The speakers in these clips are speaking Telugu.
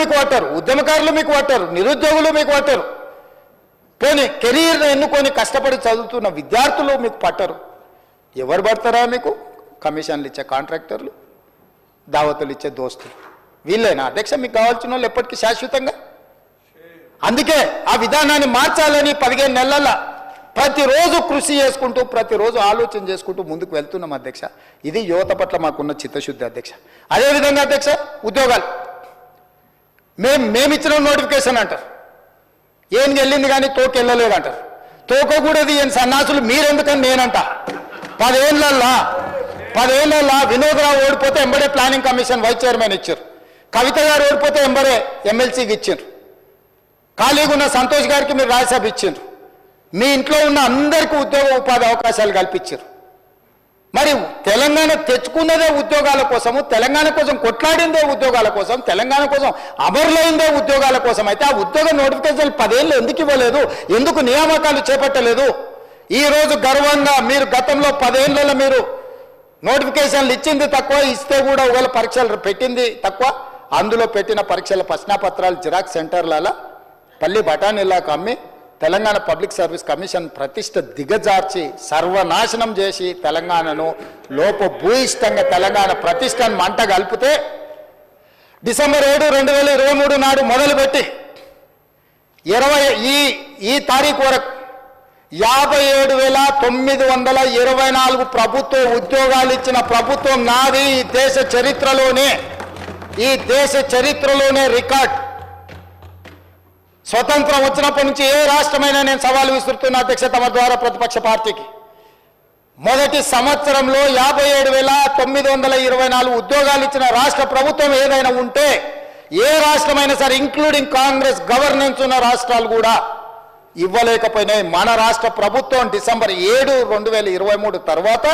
మీకు పట్టారు, ఉద్యమకారులు మీకు పట్టారు, నిరుద్యోగులు మీకు పట్టారు, పోనీ కెరీర్ ఎన్నుకొని కష్టపడి చదువుతున్న విద్యార్థులు మీకు పట్టరు. ఎవరు పడతారా మీకు? కమిషన్లు ఇచ్చే కాంట్రాక్టర్లు, దావతులు ఇచ్చే దోస్తులు, వీళ్ళేనా అధ్యక్ష మీకు కావాల్సిన వాళ్ళు ఎప్పటికీ శాశ్వతంగా? అందుకే ఆ విధానాన్ని మార్చాలని 15 నెలల ప్రతిరోజు కృషి చేసుకుంటూ, ప్రతిరోజు ఆలోచన చేసుకుంటూ ముందుకు వెళ్తున్నాం అధ్యక్ష. ఇది యువత పట్ల మాకున్న చిత్తశుద్ధి అధ్యక్ష. అదేవిధంగా అధ్యక్ష, ఉద్యోగాలు మేమిచ్చిన నోటిఫికేషన్ అంటారు, ఏం వెళ్ళింది కానీ తోక వెళ్ళలేదు అంటారు. తోకకూడదు ఏం సన్నాసులు మీరెందుకని నేనంట. 10 ఏళ్ళ వినోదరావు ఓడిపోతే ఎంబడే ప్లానింగ్ కమిషన్ వైస్ చైర్మన్ ఇచ్చారు, కవిత గారు ఓడిపోతే ఎంబడే ఎమ్మెల్సీకి ఇచ్చారు, ఖాళీగా ఉన్న సంతోష్ గారికి మీరు రాజ్యసభ ఇచ్చారు, మీ ఇంట్లో ఉన్న అందరికీ ఉద్యోగ ఉపాధి అవకాశాలు కల్పించారు. మరి తెలంగాణ తెచ్చుకున్నదే ఉద్యోగాల కోసము, తెలంగాణ కోసం కొట్లాడిందే ఉద్యోగాల కోసం, తెలంగాణ కోసం అమరులైందే ఉద్యోగాల కోసం. అయితే ఆ ఉద్యోగ నోటిఫికేషన్లు 10 ఏళ్ళు ఎందుకు ఇవ్వలేదు? ఎందుకు నియామకాలు చేపట్టలేదు? ఈరోజు గర్వంగా మీరు గతంలో 10 ఏళ్ళలో మీరు నోటిఫికేషన్లు ఇచ్చింది తక్కువ, ఇస్తే కూడా ఒకవేళ పరీక్షలు పెట్టింది తక్కువ. అందులో పెట్టిన పరీక్షల ప్రశ్నాపత్రాలు జిరాక్స్ సెంటర్ల పల్లి బఠానీలాకు అమ్మి తెలంగాణ పబ్లిక్ సర్వీస్ కమిషన్ ప్రతిష్ట దిగజార్చి సర్వనాశనం చేసి తెలంగాణను లోపభూయిష్టంగా తెలంగాణ ప్రతిష్టను మంట కలిపితే డిసెంబర్ 7, 2023 నాడు మొదలుపెట్టి ఈ తారీఖు వరకు 57,924 ప్రభుత్వ ఉద్యోగాలు ఇచ్చిన ప్రభుత్వం నాది. ఈ దేశ చరిత్రలోనే రికార్డ్. స్వతంత్రం వచ్చినప్పటి నుంచి ఏ రాష్ట్రమైనా నేను సవాలు విసురుతున్న అధ్యక్ష తమ ద్వారా ప్రతిపక్ష పార్టీకి. మొదటి సంవత్సరంలో 57,924 ఉద్యోగాలు ఇచ్చిన రాష్ట్ర ప్రభుత్వం ఏదైనా ఉంటే ఏ రాష్ట్రమైనా సరే, ఇంక్లూడింగ్ కాంగ్రెస్ గవర్నెన్స్ ఉన్న రాష్ట్రాలు కూడా ఇవ్వలేకపోయినాయి. మన రాష్ట్ర ప్రభుత్వం డిసెంబర్ 7, 2023 తర్వాత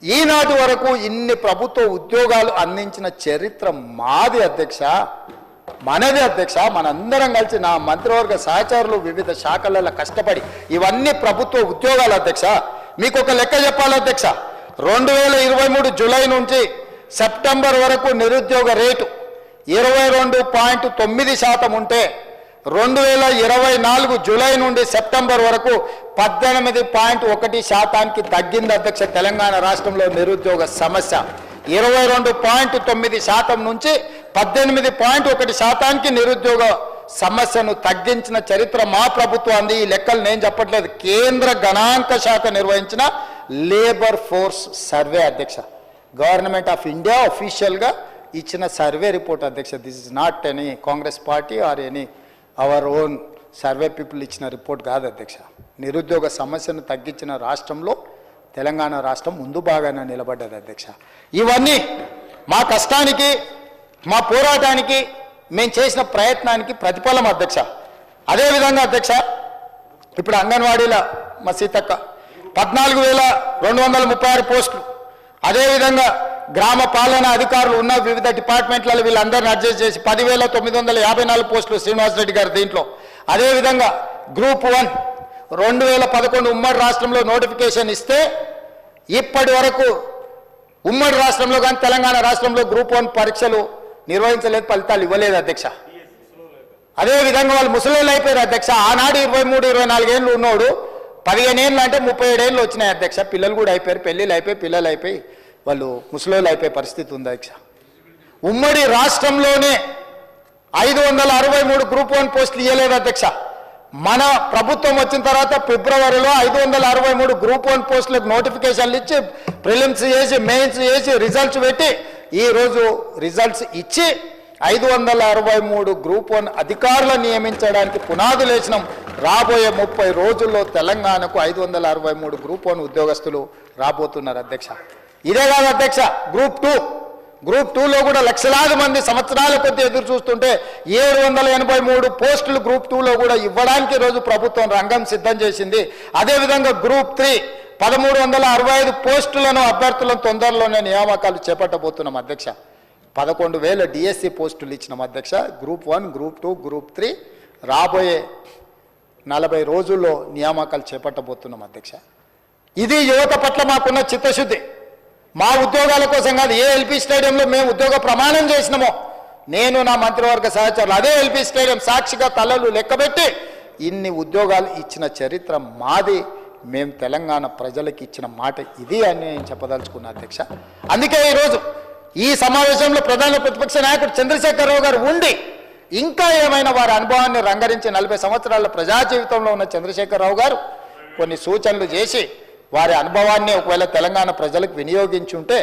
ఈనాటి వరకు ఇన్ని ప్రభుత్వ ఉద్యోగాలు అందించిన చరిత్ర మాది అధ్యక్ష, మనది అధ్యక్ష. మనందరం కలిసి నా మంత్రివర్గ సహచరులు వివిధ శాఖలలో కష్టపడి ఇవన్నీ ప్రభుత్వ ఉద్యోగాలు అధ్యక్ష. మీకు ఒక లెక్క చెప్పాలి అధ్యక్ష, 2023 జూలై నుంచి సెప్టెంబర్ వరకు నిరుద్యోగ రేటు 22.9% ఉంటే 2024 జూలై నుండి సెప్టెంబర్ వరకు 18.1% తగ్గింది అధ్యక్ష. తెలంగాణ రాష్ట్రంలో నిరుద్యోగ సమస్య 22.9% నుంచి 18.1% నిరుద్యోగ సమస్యను తగ్గించిన చరిత్ర మా ప్రభుత్వాన్ని. ఈ లెక్కలు నేను చెప్పట్లేదు, కేంద్ర గణాంక శాఖ నిర్వహించిన లేబర్ ఫోర్స్ సర్వే అధ్యక్ష, గవర్నమెంట్ ఆఫ్ ఇండియా అఫీషియల్గా ఇచ్చిన సర్వే రిపోర్ట్ అధ్యక్ష. This is not any Congress party or any our own survey people ఇచ్చిన రిపోర్ట్ కాదు అధ్యక్ష. నిరుద్యోగ సమస్యను తగ్గించిన రాష్ట్రంలో తెలంగాణ రాష్ట్రం ముందు బాగానే నిలబడ్డది అధ్యక్ష. ఇవన్నీ మా కష్టానికి, మా పోరాటానికి, మేము చేసిన ప్రయత్నానికి ప్రతిఫలం అధ్యక్ష. అదేవిధంగా అధ్యక్ష, ఇప్పుడు అంగన్వాడీల మా సీతక్క 14,236 పోస్టులు, అదేవిధంగా గ్రామ పాలన అధికారులు ఉన్న వివిధ డిపార్ట్మెంట్లలో వీళ్ళందరినీ అడ్జస్ట్ చేసి 10,954 పోస్టులు శ్రీనివాసరెడ్డి గారు దీంట్లో. అదేవిధంగా గ్రూప్ 1 2011 ఉమ్మడి రాష్ట్రంలో నోటిఫికేషన్ ఇస్తే ఇప్పటి వరకు ఉమ్మడి రాష్ట్రంలో కానీ తెలంగాణ రాష్ట్రంలో గ్రూప్ 1 పరీక్షలు నిర్వహించలేదు, ఫలితాలు ఇవ్వలేదు అధ్యక్ష. అదేవిధంగా వాళ్ళు ముసలోళ్ళు అయిపోయారు అధ్యక్ష. ఆనాడు 23, 24 ఏళ్ళు ఉన్నోడు 15 ఏళ్ళు అంటే 37 ఏళ్ళు వచ్చినాయి అధ్యక్ష. పిల్లలు కూడా అయిపోయారు, పెళ్ళిళ్ళు అయిపోయి, పిల్లలు అయిపోయి, వాళ్ళు ముసలోళ్ళు అయిపోయే పరిస్థితి ఉంది అధ్యక్ష. ఉమ్మడి రాష్ట్రంలోనే 563 గ్రూప్ 1 పోస్టులు ఇవ్వలేదు అధ్యక్ష. మన ప్రభుత్వం వచ్చిన తర్వాత ఫిబ్రవరిలో 563 గ్రూప్ 1 పోస్టులకు నోటిఫికేషన్లు ఇచ్చి ప్రిలిమ్స్ చేసి మెయిన్స్ చేసి రిజల్ట్స్ పెట్టి ఈరోజు రిజల్ట్స్ ఇచ్చి 563 గ్రూప్ 1 అధికారులను నియమించడానికి పునాదులు వేసినాం. రాబోయే 30 రోజుల్లో తెలంగాణకు 563 గ్రూప్ 1 ఉద్యోగస్తులు రాబోతున్నారు అధ్యక్ష. ఇదే కాదు అధ్యక్ష, గ్రూప్ 2లో కూడా లక్షలాది మంది సంవత్సరాల కొద్దీ ఎదురు చూస్తుంటే 783 పోస్టులు గ్రూప్ 2లో కూడా ఇవ్వడానికి ఈరోజు ప్రభుత్వం రంగం సిద్ధం చేసింది. అదేవిధంగా గ్రూప్ 3 1365 పోస్టులను అభ్యర్థులను తొందరలోనే నియామకాలు చేపట్టబోతున్నాం అధ్యక్ష. 11,000 డిఎస్సి పోస్టులు ఇచ్చినాం అధ్యక్ష. గ్రూప్ 1, గ్రూప్ 2, గ్రూప్ 3 రాబోయే 40 రోజుల్లో నియామకాలు చేపట్టబోతున్నాం అధ్యక్ష. ఇది యువత పట్ల మాకున్న చిత్తశుద్ధి. మా ఉద్యోగాల కోసం కాదు, ఏ ఎల్పీ స్టేడియంలో మేము ఉద్యోగ ప్రమాణం చేసినామో నేను నా మంత్రివర్గ సహచరులు అదే ఎల్పీ స్టేడియం సాక్షిగా తలలు లెక్కబెట్టి ఇన్ని ఉద్యోగాలు ఇచ్చిన చరిత్ర మాది. మేము తెలంగాణ ప్రజలకు ఇచ్చిన మాట ఇది అని నేను చెప్పదలుచుకున్నా అధ్యక్ష. అందుకే ఈరోజు ఈ సమావేశంలో ప్రధాన ప్రతిపక్ష నాయకుడు చంద్రశేఖరరావు గారు ఉండి ఇంకా ఏమైనా వారి అనుభవాన్ని రంగరించి 40 సంవత్సరాల ప్రజా జీవితంలో ఉన్న చంద్రశేఖరరావు గారు కొన్ని సూచనలు చేసి వారి అనుభవాన్ని ఒకవేళ తెలంగాణ ప్రజలకు వినియోగించి ఉంటే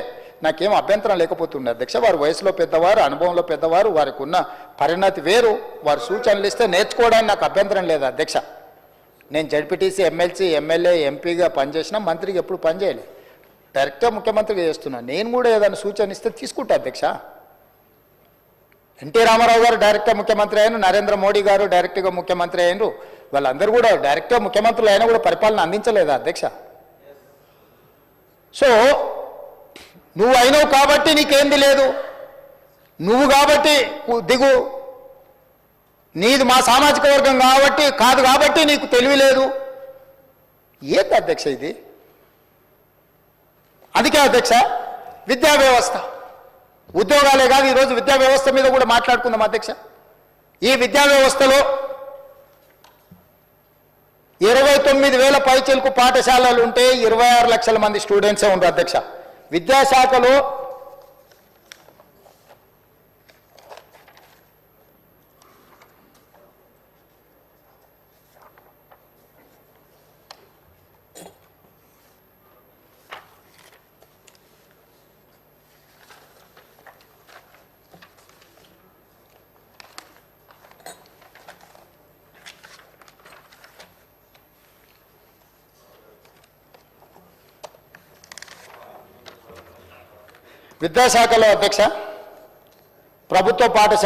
నాకేం అభ్యంతరం లేకపోతుండే అధ్యక్ష. వారి వయసులో పెద్దవారు, అనుభవంలో పెద్దవారు, వారికి ఉన్న పరిణతి వేరు. వారి సూచనలు ఇస్తే నేర్చుకోవడానికి నాకు అభ్యంతరం లేదు అధ్యక్ష. నేను జడ్పీటీసీ, ఎమ్మెల్సీ, ఎమ్మెల్యే, ఎంపీగా పనిచేసిన, మంత్రికి ఎప్పుడు పనిచేయలేదు. డైరెక్ట్గా ముఖ్యమంత్రిగా చేస్తున్నాను. నేను కూడా ఏదైనా సూచన ఇస్తే తీసుకుంటా అధ్యక్ష. ఎన్టీ రామారావు గారు డైరెక్ట్గా ముఖ్యమంత్రి అయినారు, నరేంద్ర మోడీ గారు డైరెక్ట్గా ముఖ్యమంత్రి అయినారు. వాళ్ళందరూ కూడా డైరెక్ట్గా ముఖ్యమంత్రులు అయినా కూడా పరిపాలన అందించలేదా అధ్యక్ష? సో నువ్వు అయినావు కాబట్టి నీకేంది లేదు, నువ్వు కాబట్టి దిగు, నీది మా సామాజిక వర్గం కాబట్టి కాదు కాబట్టి నీకు తెలివి లేదు. ఏంటి అధ్యక్ష ఇది? అందుకే అధ్యక్ష విద్యా వ్యవస్థ, ఉద్యోగాలే కాదు ఈరోజు విద్యా వ్యవస్థ మీద కూడా మాట్లాడుకుందాం అధ్యక్ష. ఈ విద్యా వ్యవస్థలో 29,000 పైచిలకు పాఠశాలలు ఉంటే 26 లక్షల మంది స్టూడెంట్సే ఉంటారు అధ్యక్ష. విద్యాశాఖలో అధ్యక్ష ప్రభుత్వ పాఠశాల